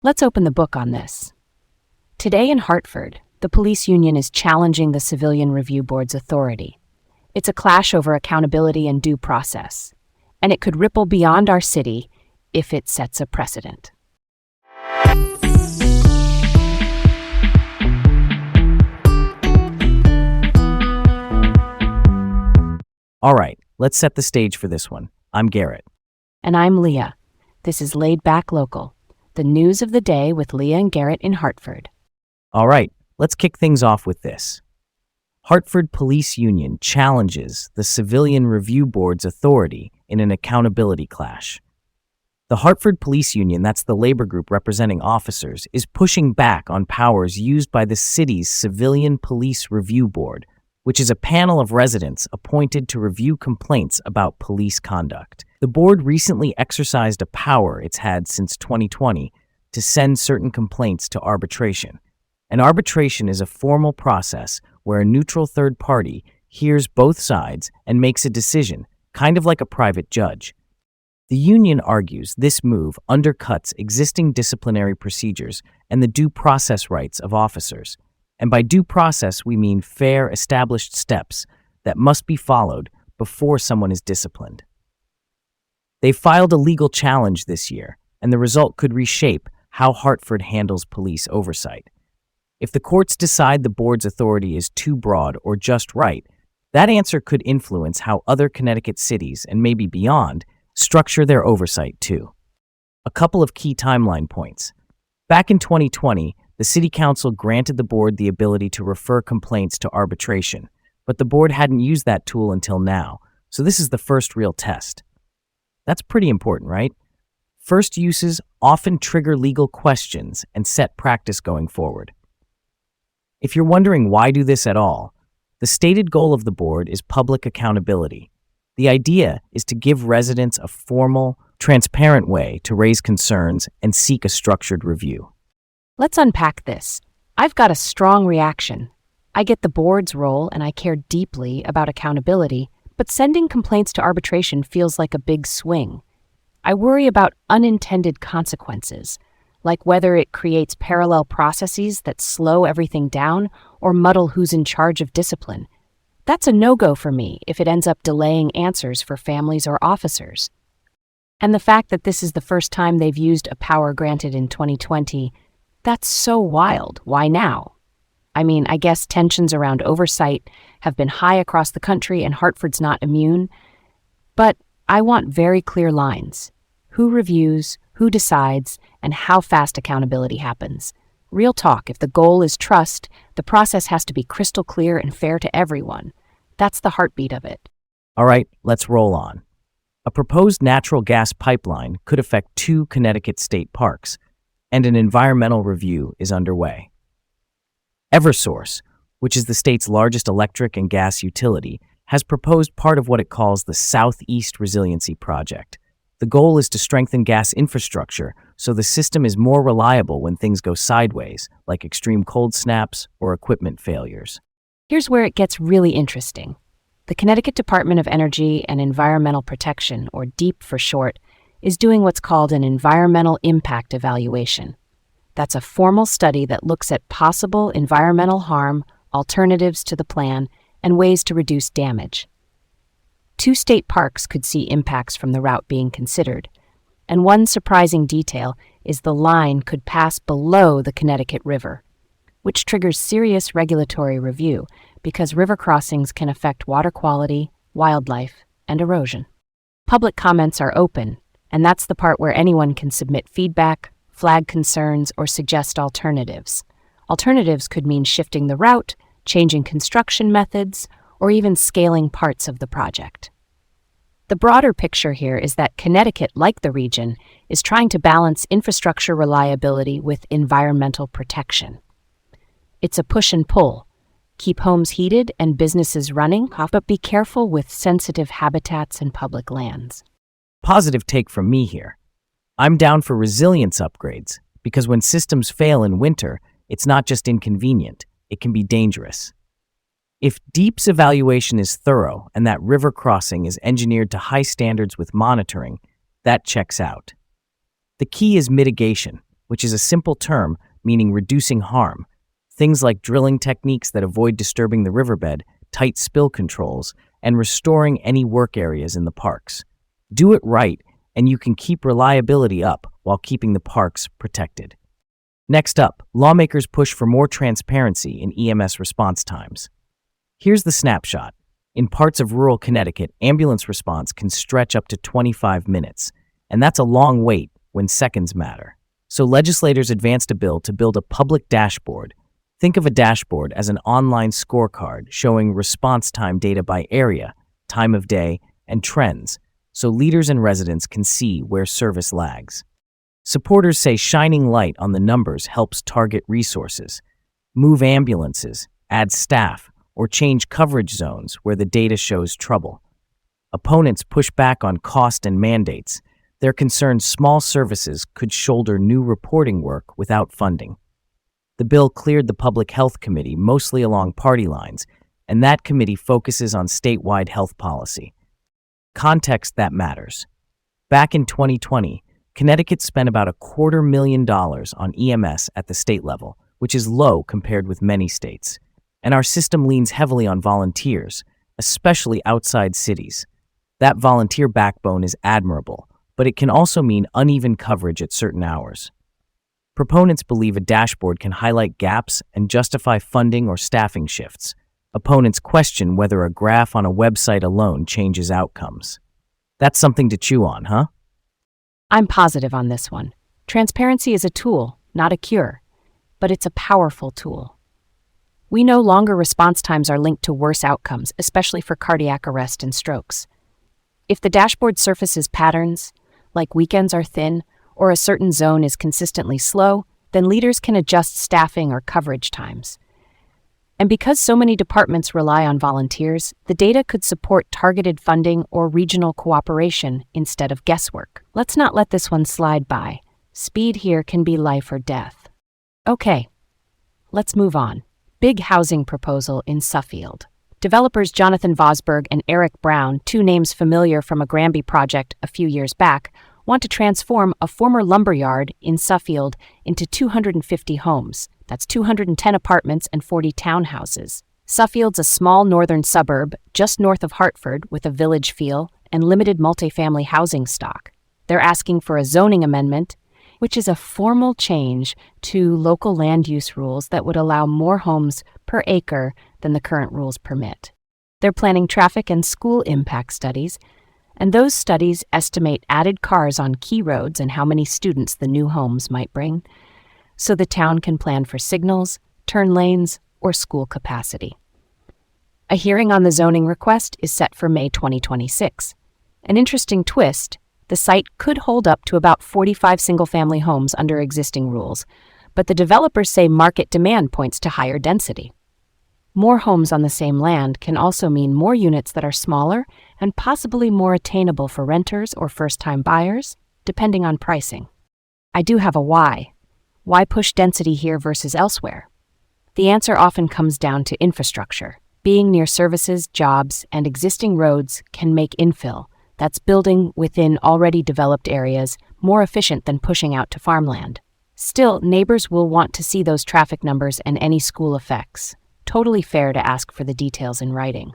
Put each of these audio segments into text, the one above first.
Let's open the book on this. Today in Hartford, the police union is challenging the Civilian Review Board's authority. It's a clash over accountability and due process, and it could ripple beyond our city if it sets a precedent. All right, let's set the stage for this one. I'm Garrett. And I'm Leah. This is Laid Back Local, the news of the day with Leah and Garrett in Hartford. All right, let's kick things off with this. Hartford Police Union challenges the Civilian Review Board's authority in an accountability clash. The Hartford Police Union, that's the labor group representing officers, is pushing back on powers used by the city's Civilian Police Review Board, which is a panel of residents appointed to review complaints about police conduct. The board recently exercised a power it's had since 2020 to send certain complaints to arbitration. An arbitration is a formal process where a neutral third party hears both sides and makes a decision, kind of like a private judge. The union argues this move undercuts existing disciplinary procedures and the due process rights of officers. And by due process, we mean fair, established steps that must be followed before someone is disciplined. They filed a legal challenge this year, and the result could reshape how Hartford handles police oversight. If the courts decide the board's authority is too broad or just right, that answer could influence how other Connecticut cities, and maybe beyond, structure their oversight too. A couple of key timeline points. Back in 2020, the City Council granted the board the ability to refer complaints to arbitration, but the board hadn't used that tool until now, so this is the first real test. That's pretty important, right? First uses often trigger legal questions and set practice going forward. If you're wondering why do this at all, the stated goal of the board is public accountability. The idea is to give residents a formal, transparent way to raise concerns and seek a structured review. Let's unpack this. I've got a strong reaction. I get the board's role and I care deeply about accountability, but sending complaints to arbitration feels like a big swing. I worry about unintended consequences, like whether it creates parallel processes that slow everything down or muddle who's in charge of discipline. That's a no-go for me if it ends up delaying answers for families or officers. And the fact that this is the first time they've used a power granted in 2020, that's so wild. Why now? I mean, I guess tensions around oversight have been high across the country and Hartford's not immune. But I want very clear lines. Who reviews, who decides, and how fast accountability happens. Real talk, if the goal is trust, the process has to be crystal clear and fair to everyone. That's the heartbeat of it. All right, let's roll on. A proposed natural gas pipeline could affect 2 Connecticut state parks, and an environmental review is underway. Eversource, which is the state's largest electric and gas utility, has proposed part of what it calls the Southeast Resiliency Project. The goal is to strengthen gas infrastructure so the system is more reliable when things go sideways, like extreme cold snaps or equipment failures. Here's where it gets really interesting. The Connecticut Department of Energy and Environmental Protection, or DEEP for short, is doing what's called an environmental impact evaluation. That's a formal study that looks at possible environmental harm, alternatives to the plan, and ways to reduce damage. 2 state parks could see impacts from the route being considered, and one surprising detail is the line could pass below the Connecticut River, which triggers serious regulatory review because river crossings can affect water quality, wildlife, and erosion. Public comments are open, and that's the part where anyone can submit feedback, flag concerns, or suggest alternatives. Alternatives could mean shifting the route, changing construction methods, or even scaling parts of the project. The broader picture here is that Connecticut, like the region, is trying to balance infrastructure reliability with environmental protection. It's a push and pull. Keep homes heated and businesses running, but be careful with sensitive habitats and public lands. Positive take from me here. I'm down for resilience upgrades, because when systems fail in winter, it's not just inconvenient, it can be dangerous. If DEEP's evaluation is thorough and that river crossing is engineered to high standards with monitoring, that checks out. The key is mitigation, which is a simple term meaning reducing harm. Things like drilling techniques that avoid disturbing the riverbed, tight spill controls, and restoring any work areas in the parks. Do it right, and you can keep reliability up while keeping the parks protected. Next up, lawmakers push for more transparency in EMS response times. Here's the snapshot. In parts of rural Connecticut, ambulance response can stretch up to 25 minutes, and that's a long wait when seconds matter. So legislators advanced a bill to build a public dashboard. Think of a dashboard as an online scorecard showing response time data by area, time of day, and trends, so leaders and residents can see where service lags. Supporters say shining light on the numbers helps target resources, move ambulances, add staff, or change coverage zones where the data shows trouble. Opponents push back on cost and mandates. They're concerned small services could shoulder new reporting work without funding. The bill cleared the Public Health Committee mostly along party lines, and that committee focuses on statewide health policy. Context that matters. Back in 2020, Connecticut spent about $250,000 on EMS at the state level, which is low compared with many states. And our system leans heavily on volunteers, especially outside cities. That volunteer backbone is admirable, but it can also mean uneven coverage at certain hours. Proponents believe a dashboard can highlight gaps and justify funding or staffing shifts. Opponents question whether a graph on a website alone changes outcomes. That's something to chew on, huh? I'm positive on this one. Transparency is a tool, not a cure, but it's a powerful tool. We know longer response times are linked to worse outcomes, especially for cardiac arrest and strokes. If the dashboard surfaces patterns, like weekends are thin, or a certain zone is consistently slow, then leaders can adjust staffing or coverage times. And because so many departments rely on volunteers, the data could support targeted funding or regional cooperation instead of guesswork. Let's not let this one slide by. Speed here can be life or death. Okay, let's move on. Big housing proposal in Suffield. Developers Jonathan Vosberg and Eric Brown, two names familiar from a Granby project a few years back, want to transform a former lumberyard in Suffield into 250 homes. That's 210 apartments and 40 townhouses. Suffield's a small northern suburb just north of Hartford with a village feel and limited multifamily housing stock. They're asking for a zoning amendment, which is a formal change to local land use rules that would allow more homes per acre than the current rules permit. They're planning traffic and school impact studies, and those studies estimate added cars on key roads and how many students the new homes might bring, so the town can plan for signals, turn lanes, or school capacity. A hearing on the zoning request is set for May 2026. An interesting twist, the site could hold up to about 45 single-family homes under existing rules, but the developers say market demand points to higher density. More homes on the same land can also mean more units that are smaller and possibly more attainable for renters or first-time buyers, depending on pricing. I do have a why. Why push density here versus elsewhere? The answer often comes down to infrastructure. Being near services, jobs, and existing roads can make infill, that's building within already developed areas, more efficient than pushing out to farmland. Still, neighbors will want to see those traffic numbers and any school effects. Totally fair to ask for the details in writing.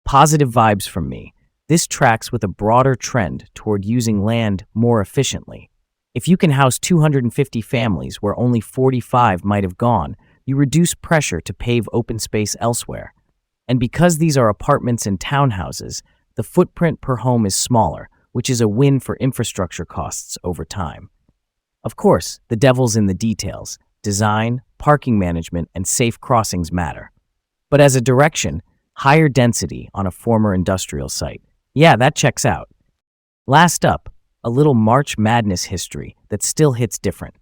Positive vibes from me. This tracks with a broader trend toward using land more efficiently. If you can house 250 families where only 45 might have gone, you reduce pressure to pave open space elsewhere. And because these are apartments and townhouses, the footprint per home is smaller, which is a win for infrastructure costs over time. Of course, the devil's in the details. Design, parking management, and safe crossings matter. But as a direction, higher density on a former industrial site. Yeah, that checks out. Last up, a little March Madness history that still hits different.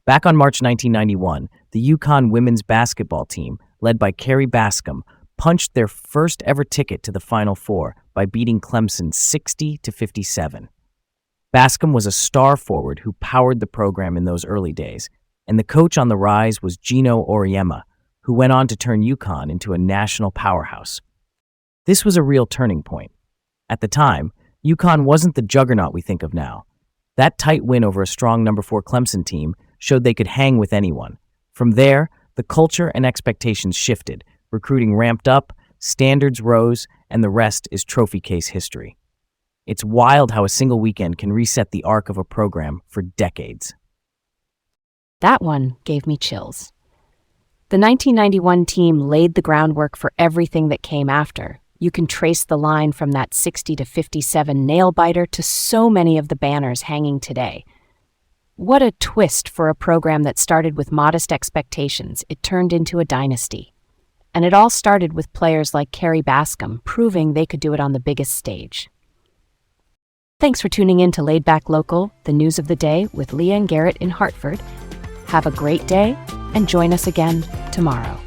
Back on March 1991, the UConn women's basketball team, led by Carrie Bascom, punched their first ever ticket to the Final Four by beating Clemson 60-57. Bascom was a star forward who powered the program in those early days, and the coach on the rise was Gino Auriemma, who went on to turn UConn into a national powerhouse. This was a real turning point. At the time, UConn wasn't the juggernaut we think of now. That tight win over a strong number 4 Clemson team showed they could hang with anyone. From there, the culture and expectations shifted, recruiting ramped up, standards rose, and the rest is trophy case history. It's wild how a single weekend can reset the arc of a program for decades. That one gave me chills. The 1991 team laid the groundwork for everything that came after. You can trace the line from that 60-57 nail-biter to so many of the banners hanging today. What a twist for a program that started with modest expectations. It turned into a dynasty. And it all started with players like Carrie Bascom proving they could do it on the biggest stage. Thanks for tuning in to Laid Back Local, the news of the day with Leah and Garrett in Hartford. Have a great day and join us again tomorrow.